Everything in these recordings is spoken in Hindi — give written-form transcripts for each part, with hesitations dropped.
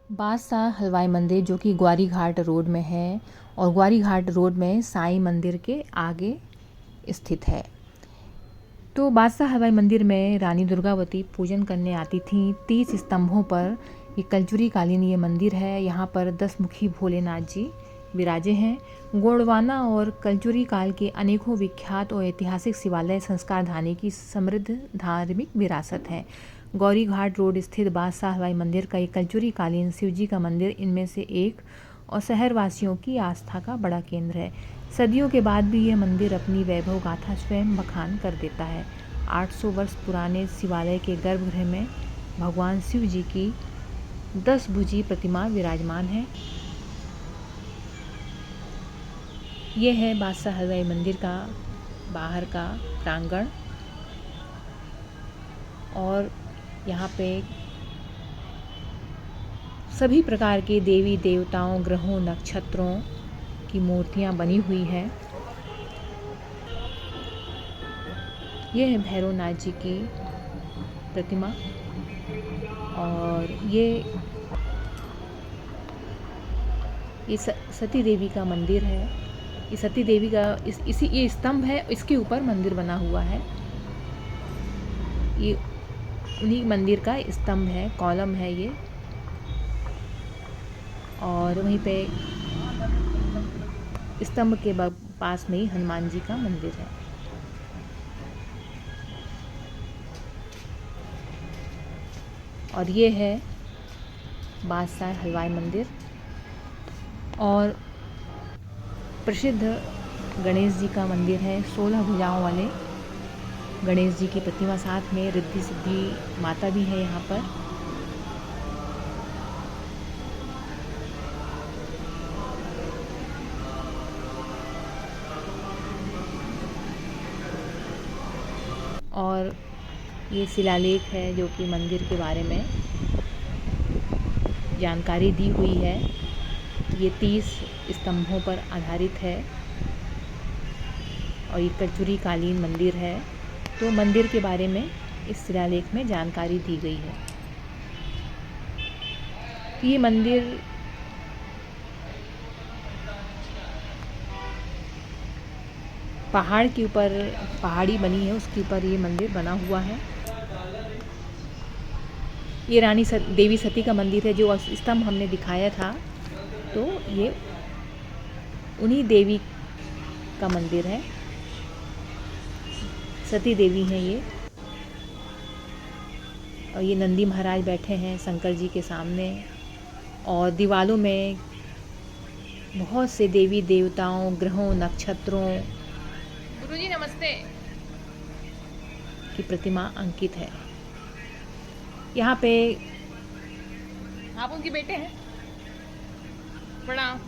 बादशाह हलवाई मंदिर जो कि ग्वारी घाट रोड में है और ग्वारी घाट रोड में साईं मंदिर के आगे स्थित है। तो बादशाह हलवाई मंदिर में रानी दुर्गावती पूजन करने आती थीं। 30 स्तंभों पर ये कलचुरी कालीन ये मंदिर है। यहाँ पर 10 मुखी भोलेनाथ जी विराजे हैं। गोंडवाना और कलचुरी काल के अनेकों विख्यात और ऐतिहासिक शिवालय संस्कार धानी की समृद्ध धार्मिक विरासत है। गौरी घाट रोड स्थित बादशाह हलवाई मंदिर का एक कलचुरी कालीन शिवजी का मंदिर इनमें से एक और शहरवासियों की आस्था का बड़ा केंद्र है। सदियों के बाद भी यह मंदिर अपनी वैभव गाथा स्वयं बखान कर देता है। 800 वर्ष पुराने शिवालय के गर्भगृह में भगवान शिव जी की 10 भुजी प्रतिमा विराजमान है। यह है बादशाह हलवाई मंदिर का बाहर का प्रांगण और यहाँ पे सभी प्रकार के देवी देवताओं, ग्रहों, नक्षत्रों की मूर्तियाँ बनी हुई हैं। यह है भैरवनाथ जी की प्रतिमा और ये सती देवी का मंदिर है। ये सती देवी का ये स्तंभ है, इसके ऊपर मंदिर बना हुआ है। ये उन्हीं मंदिर का स्तंभ है, कॉलम है ये। और वहीं पे स्तंभ के पास में ही हनुमान जी का मंदिर है। और ये है बादशाह हलवाई मंदिर और प्रसिद्ध गणेश जी का मंदिर है। 16 भुजाओं वाले गणेश जी की प्रतिमा, साथ में रिद्धि सिद्धि माता भी है यहाँ पर। और ये शिलालेख है जो कि मंदिर के बारे में जानकारी दी हुई है। ये 30 स्तंभों पर आधारित है और ये कलचुरी कालीन मंदिर है। तो मंदिर के बारे में इस शिलालेख में जानकारी दी गई है। ये मंदिर पहाड़ के ऊपर, पहाड़ी बनी है, उसके ऊपर ये मंदिर बना हुआ है। ये रानी देवी सती का मंदिर है, जो स्तंभ हमने दिखाया था, तो ये उन्हीं देवी का मंदिर है। सती देवी हैं ये। और ये नंदी महाराज बैठे हैं शंकर जी के सामने। और दीवालों में बहुत से देवी देवताओं, ग्रहों, नक्षत्रों, गुरुजी नमस्ते, की प्रतिमा अंकित है। यहाँ पे आप उनके बेटे हैं? प्रणाम।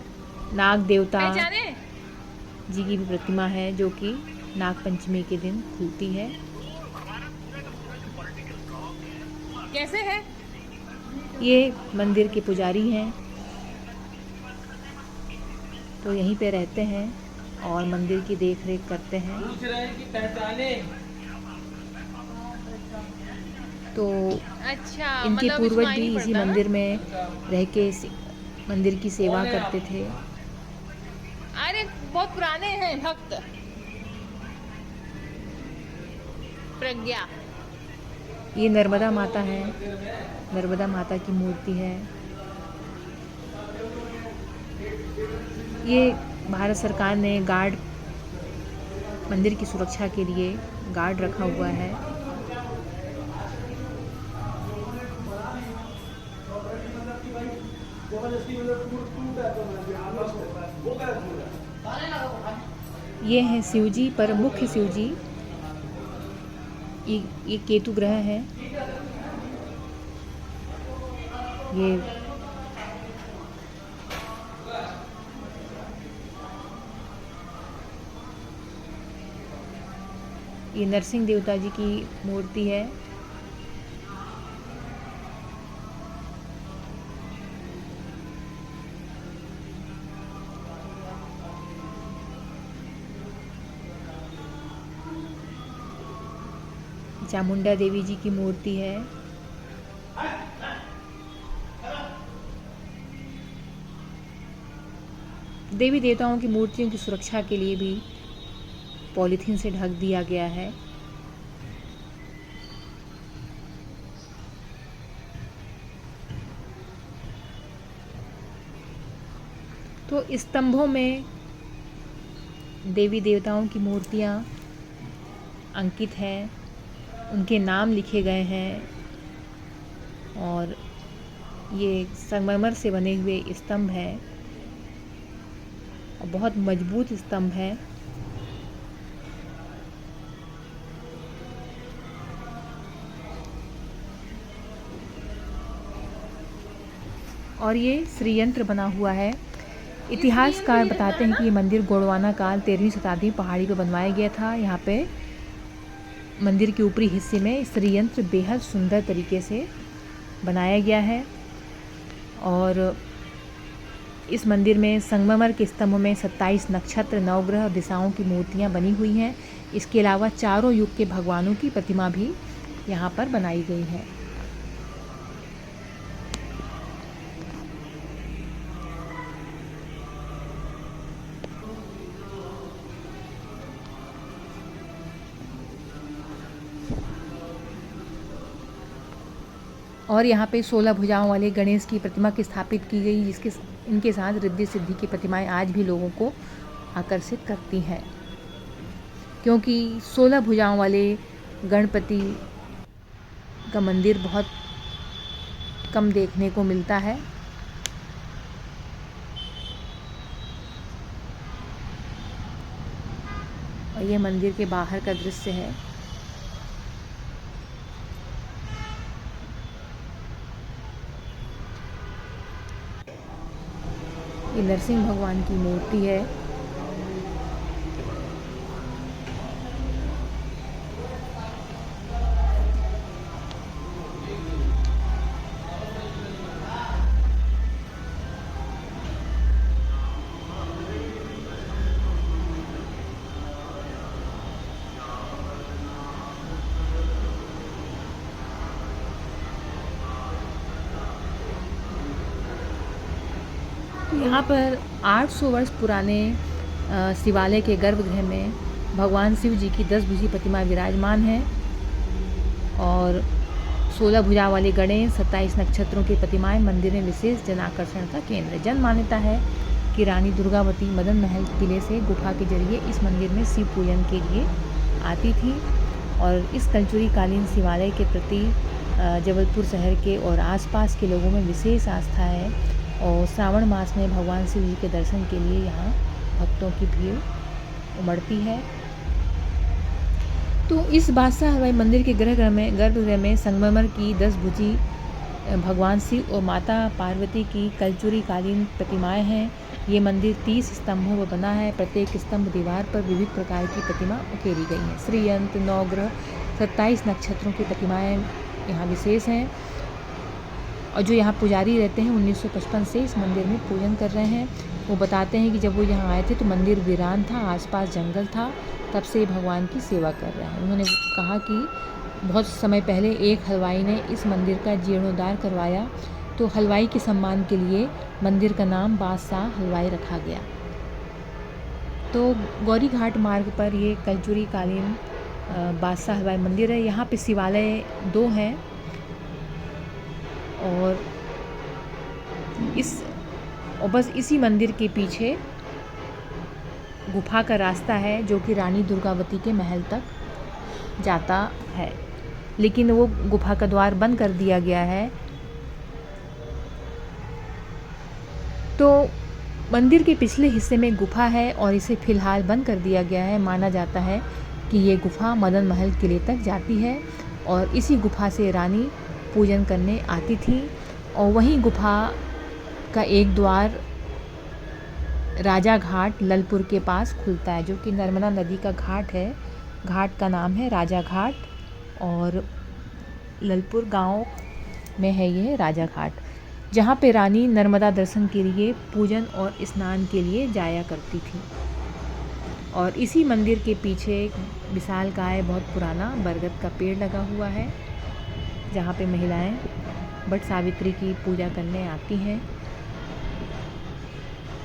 नाग देवता जी की भी प्रतिमा है जो कि नाग पंचमी के दिन खुलती है। कैसे है? ये मंदिर के पुजारी हैं, तो यहीं पे रहते हैं और मंदिर की देख रेख करते हैं। तो अच्छा, इनके पूर्वज भी इसी मंदिर में रह के मंदिर की सेवा करते थे। अरे बहुत पुराने हैं भक्त। प्रज्ञा, ये नर्मदा माता है, नर्मदा माता की मूर्ति है। ये भारत सरकार ने गार्ड, मंदिर की सुरक्षा के लिए गार्ड रखा हुआ है। ये है शिवजी, पर मुख्य शिवजी। ये केतु ग्रह है। ये नरसिंह देवता जी की मूर्ति है। चामुंडा देवी जी की मूर्ति है। देवी देवताओं की मूर्तियों की सुरक्षा के लिए भी पॉलीथीन से ढक दिया गया है। तो स्तंभों में देवी देवताओं की मूर्तियाँ अंकित हैं, उनके नाम लिखे गए हैं और ये संगमरमर से बने हुए स्तंभ हैं और बहुत मजबूत स्तंभ है। और ये श्रीयंत्र बना हुआ है। इतिहासकार बताते हैं कि ये मंदिर गोंडवाना काल 13वीं शताब्दी पहाड़ी पर बनवाया गया था। यहाँ पे मंदिर के ऊपरी हिस्से में श्रीयंत्र बेहद सुंदर तरीके से बनाया गया है और इस मंदिर में संगमरमर के स्तंभ में 27 नक्षत्र, नवग्रह और दिशाओं की मूर्तियाँ बनी हुई हैं। इसके अलावा चारों युग के भगवानों की प्रतिमा भी यहाँ पर बनाई गई है। और यहाँ पे 16 भुजाओं वाले गणेश की प्रतिमा की स्थापित की गई, जिसके इनके साथ रिद्धि सिद्धि की प्रतिमाएं आज भी लोगों को आकर्षित करती हैं, क्योंकि 16 भुजाओं वाले गणपति का मंदिर बहुत कम देखने को मिलता है। और ये मंदिर के बाहर का दृश्य है। ये नरसिंह भगवान की मूर्ति है। यहाँ पर 800 वर्ष पुराने शिवालय के गर्भगृह में भगवान शिव जी की 10 भुजी प्रतिमा विराजमान है और 16 भुजा वाले गणेश, 27 नक्षत्रों की प्रतिमाएं मंदिर में विशेष जन आकर्षण का केंद्र है। जन मान्यता है कि रानी दुर्गावती मदन महल किले से गुफा के जरिए इस मंदिर में शिव पूजन के लिए आती थी और इस कलचुरी कालीन शिवालय के प्रति जबलपुर शहर के और आसपास के लोगों में विशेष आस्था है और श्रावण मास में भगवान शिव जी के दर्शन के लिए यहाँ भक्तों की भीड़ उमड़ती है। तो इस बादशाह हलवाई मंदिर के गर्भगृह में संगमरमर की 10 भुजी भगवान शिव और माता पार्वती की कलचुरी कालीन प्रतिमाएं हैं। ये मंदिर 30 स्तंभों में बना है। प्रत्येक स्तंभ दीवार पर विविध प्रकार की प्रतिमा उकेरी गई हैं। श्रीयंत्र, नवग्रह, 27 नक्षत्रों की प्रतिमाएं यहाँ विशेष हैं और जो यहाँ पुजारी रहते हैं 1955 से इस मंदिर में पूजन कर रहे हैं। वो बताते हैं कि जब वो यहाँ आए थे तो मंदिर वीरान था, आसपास जंगल था, तब से भगवान की सेवा कर रहे हैं। उन्होंने कहा कि बहुत समय पहले एक हलवाई ने इस मंदिर का जीर्णोद्धार करवाया, तो हलवाई के सम्मान के लिए मंदिर का नाम बादशाह हलवाई रखा गया। तो गौरी घाट मार्ग पर ये कलचुरी कालीन बादशाह हलवाई मंदिर है। यहाँ पे शिवालय 2 हैं और बस इसी मंदिर के पीछे गुफा का रास्ता है जो कि रानी दुर्गावती के महल तक जाता है, लेकिन वो गुफा का द्वार बंद कर दिया गया है। तो मंदिर के पिछले हिस्से में गुफा है और इसे फ़िलहाल बंद कर दिया गया है। माना जाता है कि ये गुफा मदन महल किले तक जाती है और इसी गुफा से रानी पूजन करने आती थी और वहीं गुफा का एक द्वार राजा घाट ललपुर के पास खुलता है, जो कि नर्मदा नदी का घाट है। घाट का नाम है राजा घाट और ललपुर गांव में है ये राजा घाट, जहाँ पे रानी नर्मदा दर्शन के लिए पूजन और स्नान के लिए जाया करती थी। और इसी मंदिर के पीछे विशालकाय बहुत पुराना बरगद का पेड़ लगा हुआ है, जहाँ पे महिलाएं वट सावित्री की पूजा करने आती हैं।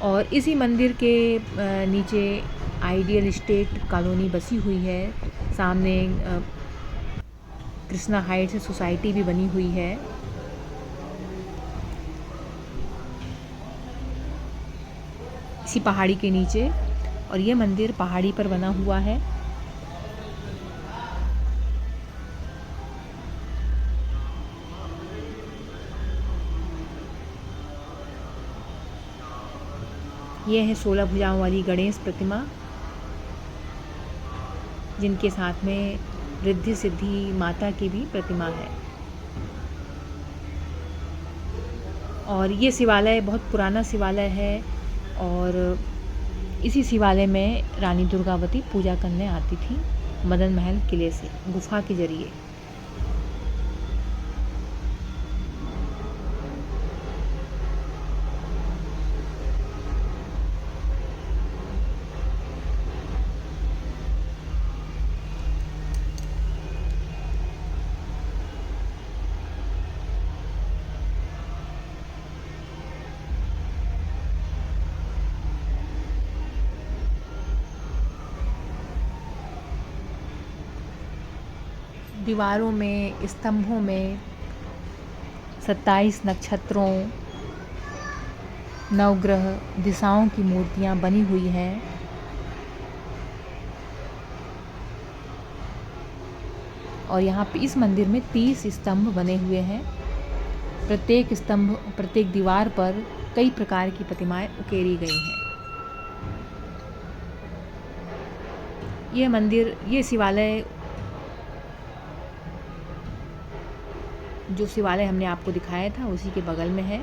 और इसी मंदिर के नीचे आइडियल इस्टेट कॉलोनी बसी हुई है। सामने कृष्णा हाइट्स सोसाइटी भी बनी हुई है। इसी पहाड़ी के नीचे, और ये मंदिर पहाड़ी पर बना हुआ है। ये है 16 भुजाओं वाली गणेश प्रतिमा, जिनके साथ में रिद्धि सिद्धि माता की भी प्रतिमा है। और ये शिवालय बहुत पुराना शिवालय है, और इसी शिवालय में रानी दुर्गावती पूजा करने आती थी मदन महल किले से गुफा के जरिए। दीवारों में, स्तंभों में 27 नक्षत्रों, नवग्रह, दिशाओं की मूर्तियाँ बनी हुई हैं। और यहाँ पे इस मंदिर में 30 स्तंभ बने हुए हैं। प्रत्येक स्तंभ, प्रत्येक दीवार पर कई प्रकार की प्रतिमाएं उकेरी गई हैं। ये मंदिर, ये शिवालय, जो शिवालय हमने आपको दिखाया था, उसी के बगल में है।